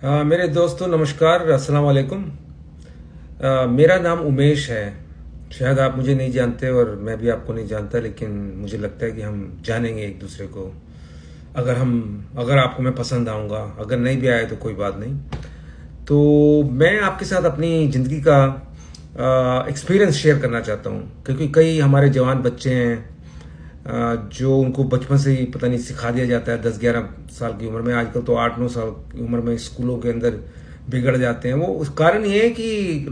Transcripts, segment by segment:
मेरे दोस्तों नमस्कार, अस्सलाम वालेकुम। मेरा नाम उमेश है। शायद आप मुझे नहीं जानते और मैं भी आपको नहीं जानता, लेकिन मुझे लगता है कि हम जानेंगे एक दूसरे को। अगर आपको मैं पसंद आऊँगा, अगर नहीं भी आए तो कोई बात नहीं। तो मैं आपके साथ अपनी ज़िंदगी का एक्सपीरियंस शेयर करना चाहता हूँ, क्योंकि कई हमारे जवान बच्चे हैं जो उनको बचपन से ही पता नहीं सिखा दिया जाता है। 10-11 साल की उम्र में, आजकल तो 8-9 साल की उम्र में स्कूलों के अंदर बिगड़ जाते हैं। वो उस कारण ये है कि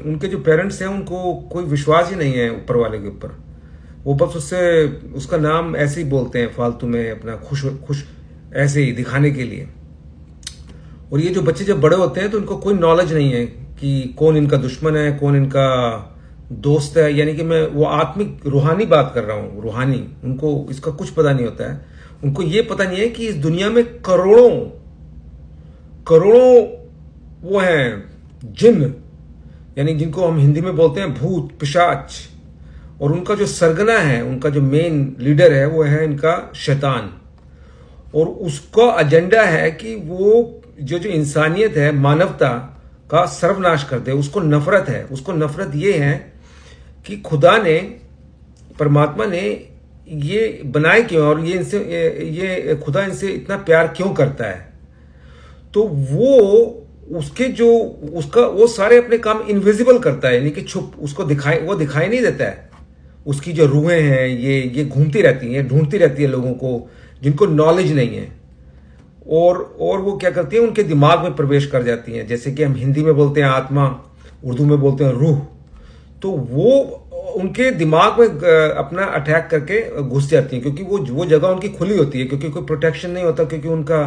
उनके जो पेरेंट्स हैं उनको कोई विश्वास ही नहीं है ऊपर वाले के ऊपर। वो बस उसका नाम ऐसे ही बोलते हैं फालतू में, अपना खुश खुश ऐसे ही दिखाने के लिए। और ये जो बच्चे जब बड़े होते हैं तो उनको कोई नॉलेज नहीं है कि कौन इनका दुश्मन है, कौन इनका दोस्त है। यानी कि मैं वो आत्मिक रूहानी बात कर रहा हूँ, रूहानी। उनको इसका कुछ पता नहीं होता है। उनको ये पता नहीं है कि इस दुनिया में करोड़ों करोड़ों वो हैं जिन, यानी जिनको हम हिंदी में बोलते हैं भूत पिशाच। और उनका जो सरगना है, उनका जो मेन लीडर है, वो है इनका शैतान। और उसका एजेंडा है कि वो जो जो इंसानियत है, मानवता का सर्वनाश कर दे। उसको नफरत है। उसको नफरत ये है कि खुदा ने, परमात्मा ने ये बनाए क्यों, और ये खुदा इनसे इतना प्यार क्यों करता है। तो वो उसके जो उसका वो सारे अपने काम इनविजिबल करता है, यानी कि छुप, उसको दिखाई नहीं देता है। उसकी जो रूहें हैं ये घूमती रहती हैं, ढूंढती रहती है लोगों को जिनको नॉलेज नहीं है। और वो क्या करती है, उनके दिमाग में प्रवेश कर जाती हैं। जैसे कि हम हिंदी में बोलते हैं आत्मा, उर्दू में बोलते हैं रूह। तो वो उनके दिमाग में अपना अटैक करके घुस जाती हैं, क्योंकि वो जगह उनकी खुली होती है, क्योंकि कोई प्रोटेक्शन नहीं होता, क्योंकि उनका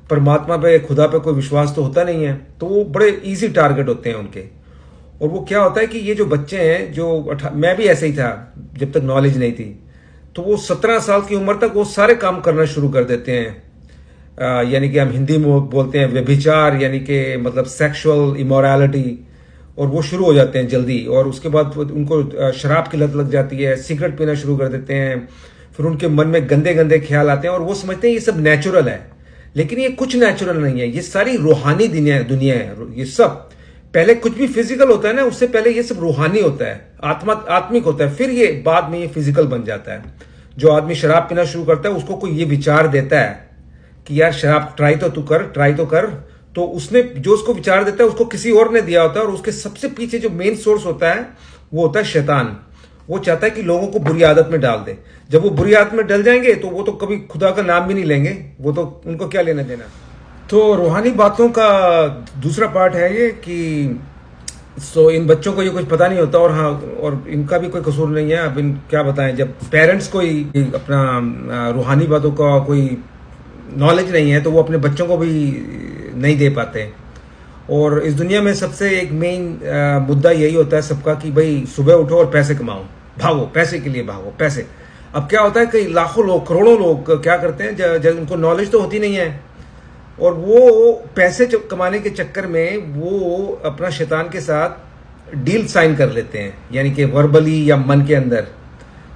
परमात्मा पे, खुदा पे कोई विश्वास तो होता नहीं है। तो वो बड़े इजी टारगेट होते हैं उनके। और वो क्या होता है कि ये जो बच्चे हैं, जो मैं भी ऐसे ही था जब तक नॉलेज नहीं थी, तो वो 17 साल की उम्र तक वो सारे काम करना शुरू कर देते हैं। यानी कि हम हिंदी में बोलते हैं व्यभिचार, यानी कि मतलब सेक्सुअल इमोरालिटी। और वो शुरू हो जाते हैं जल्दी। और उसके बाद उनको शराब की लत लग जाती है, सिगरेट पीना शुरू कर देते हैं। फिर उनके मन में गंदे गंदे ख्याल आते हैं और वो समझते हैं ये सब नेचुरल है। लेकिन ये कुछ नेचुरल नहीं है, ये सारी रूहानी दुनिया है। ये सब पहले कुछ भी फिजिकल होता है ना, उससे पहले ये सब रूहानी होता है, आत्मिक होता है। फिर ये बाद में ये फिजिकल बन जाता है। जो आदमी शराब पीना शुरू करता है, उसको कोई ये विचार देता है कि यार शराब ट्राई तो कर। तो उसने जो उसको विचार देता है, उसको किसी और ने दिया होता है। और उसके सबसे पीछे जो मेन सोर्स होता है, वो होता है शैतान। वो चाहता है कि लोगों को बुरी आदत में डाल दे। जब वो बुरी आदत में डल जाएंगे तो वो तो कभी खुदा का नाम भी नहीं लेंगे। वो तो उनको क्या लेना देना। तो रूहानी बातों का दूसरा पार्ट है ये कि इन बच्चों को ये कुछ पता नहीं होता। और हाँ, और इनका भी कोई कसूर नहीं है। अब इन क्या बताएं, जब पेरेंट्स को ही अपना रूहानी बातों का कोई नॉलेज नहीं है, तो वो अपने बच्चों को भी नहीं दे पाते। और इस दुनिया में सबसे एक मेन मुद्दा यही होता है सबका कि भाई सुबह उठो और पैसे कमाओ, भागो पैसे के लिए, भागो पैसे। अब क्या होता है कि लाखों लोग, करोड़ों लोग क्या करते हैं, जब उनको नॉलेज तो होती नहीं है, और वो पैसे कमाने के चक्कर में वो अपना शैतान के साथ डील साइन कर लेते हैं। यानी कि वर्बली या मन के अंदर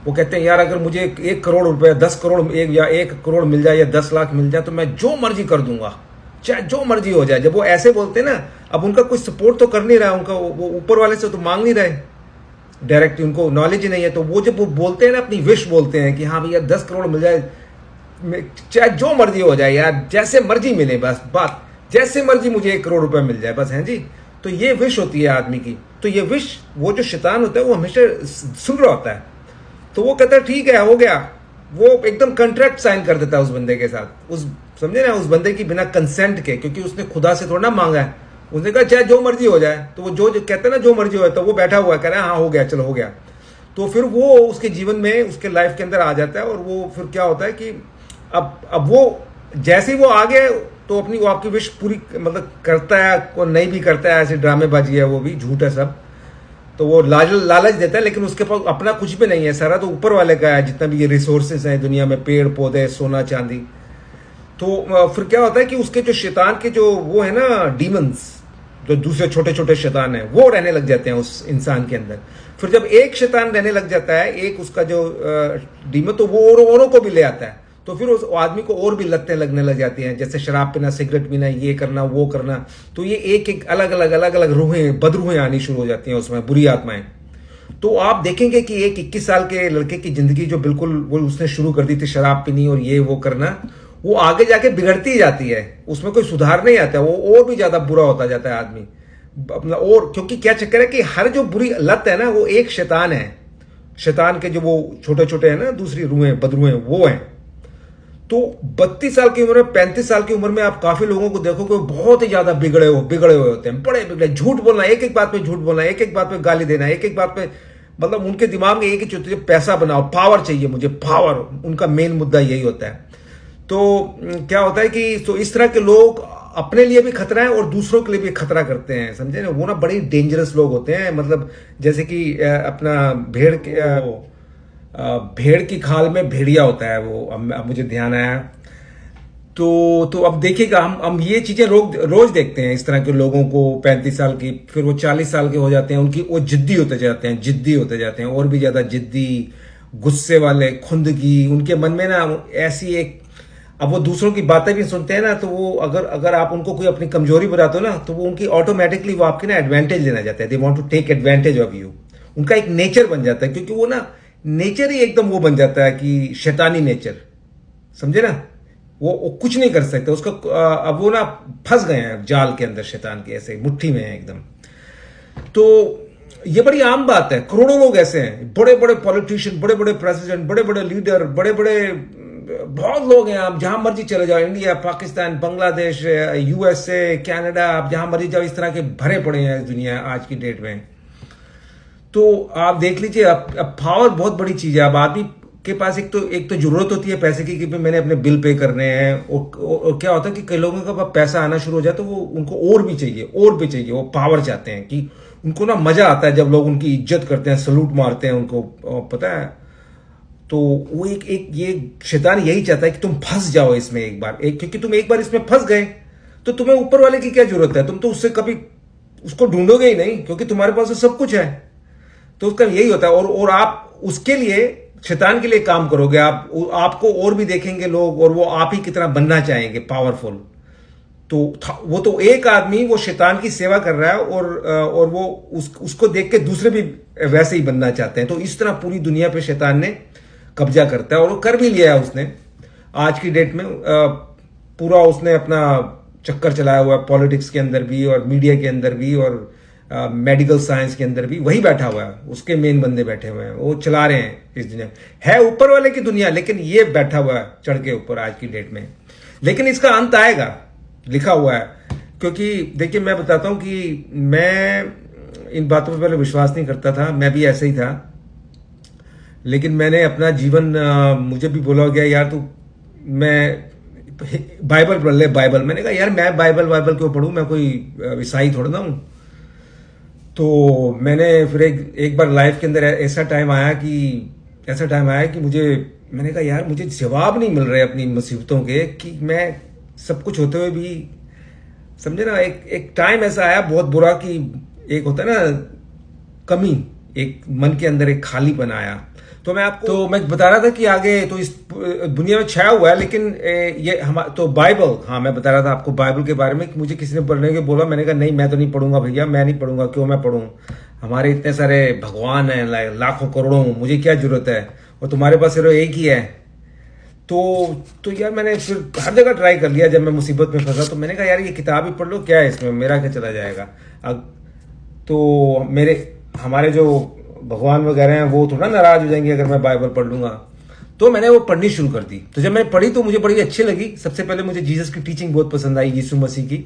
वो कहते हैं यार अगर मुझे 1 करोड़ रुपए, 10 करोड़, 1 करोड़ मिल जाए या 10 लाख मिल जाए तो मैं जो मर्जी कर दूंगा, चाहे जो मर्जी हो जाए। जब वो ऐसे बोलते हैं ना, अब उनका कोई सपोर्ट तो कर नहीं रहा, उनका वो ऊपर वाले से तो मांग नहीं रहे डायरेक्ट, उनको नॉलेज ही नहीं है। तो वो जब वो बोलते हैं ना, अपनी विश बोलते हैं कि हाँ भैया 10 करोड़ मिल जाए, चाहे जो मर्जी हो जाए यार, जैसे मर्जी मिले, बस बात जैसे मर्जी, मुझे 1 करोड़ रुपए मिल जाए बस, है जी। तो ये विश होती है आदमी की। तो ये विश, वो जो शैतान होता है वो हमेशा सुन रहा होता है। तो वो कहता है ठीक है, हो गया। वो एकदम कॉन्ट्रैक्ट साइन कर देता है उस बंदे के साथ, उस, समझे ना, उस बंदे की बिना कंसेंट के, क्योंकि उसने खुदा से थोड़ा ना मांगा है। उसने कहा चाहे जो मर्जी हो जाए। तो वो जो कहता है ना जो मर्जी हो जाए, तो वो बैठा हुआ है, कह रहा है हाँ हो गया, चलो हो गया। तो फिर वो उसके जीवन में, उसके लाइफ के अंदर आ जाता है। और वो फिर क्या होता है कि अब वो जैसे ही वो आ गया तो अपनी, वो आपकी विश पूरी मतलब करता है और नहीं भी करता है, ऐसी ड्रामेबाजी है, वो भी झूठ है सब। तो वो लालच देता है, लेकिन उसके पास अपना कुछ भी नहीं है, सारा तो ऊपर वाले का है। जितना भी ये रिसोर्सेज हैं दुनिया में, पेड़ पौधे, सोना चांदी। तो फिर क्या होता है कि उसके जो शैतान के जो वो है ना डीमंस, जो दूसरे छोटे छोटे शैतान है, वो रहने लग जाते हैं उस इंसान के अंदर। फिर जब एक शैतान रहने लग जाता है, एक उसका जो डीमन, तो वो औरों को भी ले आता है। तो फिर उस आदमी को और भी लतें लगने लग जाती हैं, जैसे शराब पीना, सिगरेट पीना, ये करना, वो करना। तो ये एक एक अलग अलग रूहें, बदरूहें आनी शुरू हो जाती हैं उसमें, बुरी आत्माएं। तो आप देखेंगे कि एक 21 साल के लड़के की जिंदगी जो बिल्कुल वो उसने शुरू कर दी थी शराब पीनी और ये वो करना, वो आगे जाके बिगड़ती ही जाती है, उसमें कोई सुधार नहीं आता, वो और भी ज्यादा बुरा होता जाता है आदमी अपना। और क्योंकि क्या चक्कर है कि हर जो बुरी लत है ना, वो एक शैतान है, शैतान के जो वो छोटे छोटे हैं ना दूसरी रूहें, बदरूहें, वो हैं। तो 32 साल की उम्र में, 35 साल की उम्र में आप काफी लोगों को देखोगे बहुत ही ज्यादा बिगड़े हुए होते हैं, बड़े बिगड़े, झूठ बोलना, एक एक बात पे झूठ बोलना, एक एक बात पे गाली देना, एक एक बात पे, मतलब उनके दिमाग में एक ही चीज, पैसा बनाओ, पावर चाहिए मुझे, पावर, उनका मेन मुद्दा यही होता है। तो क्या होता है कि तो इस तरह के लोग अपने लिए भी खतरा है और दूसरों के लिए भी खतरा करते हैं, समझे ना। वो ना बड़े डेंजरस लोग होते हैं, मतलब जैसे कि अपना भेड़ की खाल में भेड़िया होता है वो, अब मुझे ध्यान आया। तो अब देखिएगा, हम ये चीजें रोज देखते हैं, इस तरह के लोगों को 35 साल की, फिर वो 40 साल के हो जाते हैं, उनकी वो जिद्दी होते जाते हैं और भी ज्यादा जिद्दी, गुस्से वाले, खुंदगी, उनके मन में ना ऐसी एक, अब वो दूसरों की बातें भी सुनते हैं ना, तो वो अगर आप उनको कोई अपनी कमजोरी बताते हो ना, तो वो उनकी ऑटोमेटिकली वो आपकी ना एडवांटेज लेना चाहते हैं, they want to take advantage of you. उनका एक नेचर बन जाता है, क्योंकि वो ना नेचर ही एकदम वो बन जाता है कि शैतानी नेचर, समझे ना। वो कुछ नहीं कर सकते उसका, अब वो ना फंस गए हैं जाल के अंदर, शैतान के ऐसे मुट्ठी में है एकदम। तो ये बड़ी आम बात है, करोड़ों लोग ऐसे हैं, बड़े बड़े पॉलिटिशियन, बड़े बड़े प्रेसिडेंट, बड़े बड़े लीडर, बड़े बड़े बहुत लोग हैं। आप जहां मर्जी चले जाओ, India, Pakistan, Bangladesh, USA, Canada, आप जहां मर्जी जाओ, इस तरह के भरे पड़े हैं दुनिया आज की डेट में। तो आप देख लीजिए, अब पावर बहुत बड़ी चीज है। अब आदमी के पास एक तो जरूरत होती है पैसे की, कि मैंने अपने बिल पे करने हैं, और क्या होता है कि कई लोगों का पैसा आना शुरू हो जाए तो वो उनको और भी चाहिए, वो पावर चाहते हैं, कि उनको ना मजा आता है जब लोग उनकी इज्जत करते हैं, सलूट मारते हैं उनको, पता है। तो वो एक ये शैतान यही चाहता है कि तुम फंस जाओ इसमें एक बार, क्योंकि तुम एक बार इसमें फंस गए तो तुम्हें ऊपर वाले की क्या जरूरत है, तुम तो उससे कभी उसको ढूंढोगे ही नहीं, क्योंकि तुम्हारे पास तो सब कुछ है। तो उसका यही होता है, और आप उसके लिए, शैतान के लिए काम करोगे, आपको और भी देखेंगे लोग, और वो आप ही की तरह बनना चाहेंगे, पावरफुल। तो वो तो एक आदमी वो शैतान की सेवा कर रहा है, और वो उसको देख के दूसरे भी वैसे ही बनना चाहते हैं। तो इस तरह पूरी दुनिया पे शैतान ने कब्जा करता है, और वो कर भी लिया है उसने आज की डेट में। पूरा उसने अपना चक्कर चलाया हुआ है, पॉलिटिक्स के अंदर भी और मीडिया के अंदर भी और मेडिकल साइंस के अंदर भी वही बैठा हुआ है, उसके मेन बंदे बैठे हुए हैं, वो चला रहे हैं इस दुनिया। है ऊपर वाले की दुनिया, लेकिन ये बैठा हुआ है चढ़ के ऊपर आज की डेट में। लेकिन इसका अंत आएगा, लिखा हुआ है। क्योंकि देखिए, मैं बताता हूं कि मैं इन बातों पर पहले विश्वास नहीं करता था, मैं भी ऐसे ही था। लेकिन मैंने अपना जीवन, मुझे भी बोला गया यार तू, मैं बाइबल पढ़ ले, बाइबल। मैंने कहा यार मैं बाइबल क्यों पढ़ूं, मैं कोई ईसाई थोड़ा ना हूं। तो मैंने फिर एक बार लाइफ के अंदर ऐसा टाइम आया कि मैंने कहा यार मुझे जवाब नहीं मिल रहे अपनी मुसीबतों के, कि मैं सब कुछ होते हुए भी, समझे ना। एक टाइम ऐसा आया बहुत बुरा, कि एक होता है ना कमी, एक मन के अंदर एक खालीपन आया। तो मैं बता रहा था कि आगे तो इस दुनिया में छाया हुआ है, लेकिन ये तो बाइबल, हाँ मैं बता रहा था आपको बाइबल के बारे में, कि मुझे किसी ने पढ़ने के बोला, मैंने कहा नहीं मैं तो नहीं पढ़ूंगा भैया, मैं नहीं पढ़ूंगा, क्यों मैं पढ़ूं, हमारे इतने सारे भगवान हैं, लाखों करोड़ों, मुझे क्या जरूरत है, और तुम्हारे पास सिर्फ एक ही है। तो यार मैंने फिर हर जगह ट्राई कर लिया, जब मैं मुसीबत में फंसा तो मैंने कहा यार ये किताब ही पढ़ लो, क्या है इसमें, मेरा क्या चला जाएगा। अब तो हमारे जो भगवान वगैरह हैं वो थोड़ा नाराज हो जाएंगे अगर मैं बाइबल पढ़ लूंगा। तो मैंने वो पढ़नी शुरू कर दी। तो जब मैंने पढ़ी तो मुझे बड़ी अच्छी लगी। सबसे पहले मुझे जीसस की टीचिंग बहुत पसंद आई, यीशु मसीह की,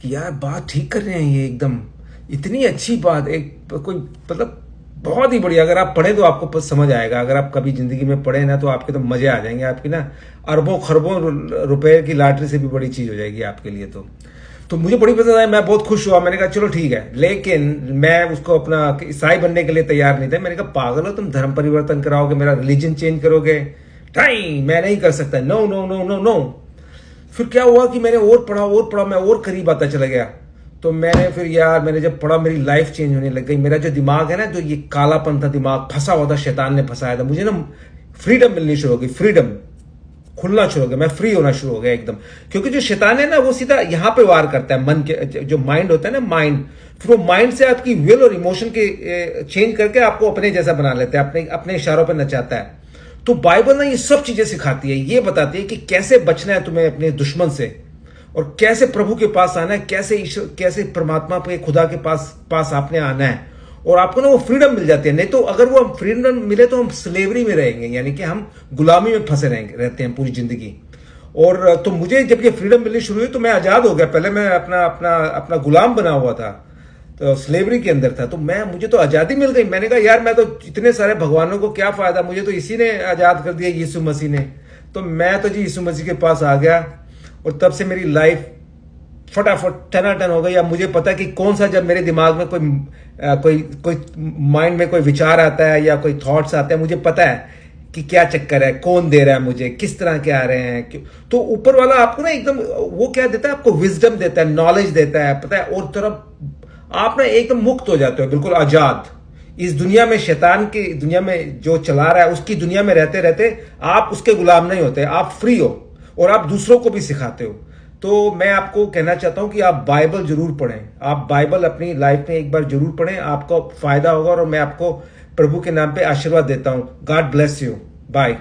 कि यार बात ठीक कर रहे हैं ये, एकदम इतनी अच्छी बात, एक कोई मतलब बहुत ही बढ़िया। अगर आप पढ़े तो आपको समझ आएगा, अगर आप कभी जिंदगी में पढ़े ना तो आपके तो मजे आ जाएंगे, आपकी ना अरबों खरबों रुपए की लॉटरी से भी बड़ी चीज हो जाएगी आपके लिए। तो मुझे बड़ी पसंद आई, मैं बहुत खुश हुआ। मैंने कहा चलो ठीक है, लेकिन मैं उसको अपना ईसाई बनने के लिए तैयार नहीं था। मैंने कहा पागल हो तुम, धर्म परिवर्तन कराओगे, मेरा रिलीजन चेंज करोगे, नहीं मैं नहीं कर सकता, no no no no no. फिर क्या हुआ कि मैंने और पढ़ा, मैं और करीब आता चला गया। तो मैंने जब पढ़ा, मेरी लाइफ चेंज होने लग गई। मेरा जो दिमाग है ना, जो ये कालापन था, दिमाग फंसा हुआ था, शैतान ने फंसाया था, मुझे ना फ्रीडम मिलनी शुरू हो गई, फ्रीडम। खुलना शुरू हो गया, मैं फ्री होना शुरू हो गया एकदम। क्योंकि जो शैतान है ना, वो सीधा यहां पे वार करता है, मन के जो माइंड होता है ना, माइंड, फिर वो माइंड से आपकी विल और इमोशन के चेंज करके आपको अपने जैसा बना लेता है, अपने अपने इशारों पर नचाता है। तो बाइबल ना ये सब चीजें सिखाती है, ये बताती है कि कैसे बचना है तुम्हें अपने दुश्मन से, और कैसे प्रभु के पास आना है, कैसे ईश्वर, कैसे परमात्मा पे, खुदा के पास आपने आना है, और आपको ना वो फ्रीडम मिल जाती है। नहीं तो अगर वो फ्रीडम मिले तो हम स्लेवरी में रहेंगे, यानी कि हम गुलामी में फंसे रहते हैं पूरी जिंदगी। और तो मुझे जब ये फ्रीडम मिलनी शुरू हुई तो मैं आजाद हो गया। पहले मैं अपना अपना अपना गुलाम बना हुआ था, तो स्लेवरी के अंदर था। तो मुझे तो आजादी मिल गई। मैंने कहा यार, मैं तो इतने सारे भगवानों को क्या फायदा, मुझे तो इसी ने आजाद कर दिया, यीशु मसीह ने। तो मैं तो जी यीशु मसीह के पास आ गया, और तब से मेरी लाइफ फटाफट टनाटन हो गई। अब मुझे पता है कि कौन सा, जब मेरे दिमाग में कोई माइंड में कोई विचार आता है या कोई थॉट्स आते हैं, मुझे पता है कि क्या चक्कर है, कौन दे रहा है मुझे, किस तरह के आ रहे हैं। तो ऊपर वाला आपको ना एकदम वो क्या देता है, आपको विजडम देता है, नॉलेज देता है, पता है। और तरफ आप ना एकदम मुक्त हो जाते हो, बिल्कुल आजाद। इस दुनिया में, शैतान की दुनिया में जो चला रहा है, उसकी दुनिया में रहते रहते आप उसके गुलाम नहीं होते, आप फ्री हो, और आप दूसरों को भी सिखाते हो। तो मैं आपको कहना चाहता हूं कि आप बाइबल जरूर पढ़ें, आप बाइबल अपनी लाइफ में एक बार जरूर पढ़ें, आपको फायदा होगा। और मैं आपको प्रभु के नाम पे आशीर्वाद देता हूं। God bless you, bye.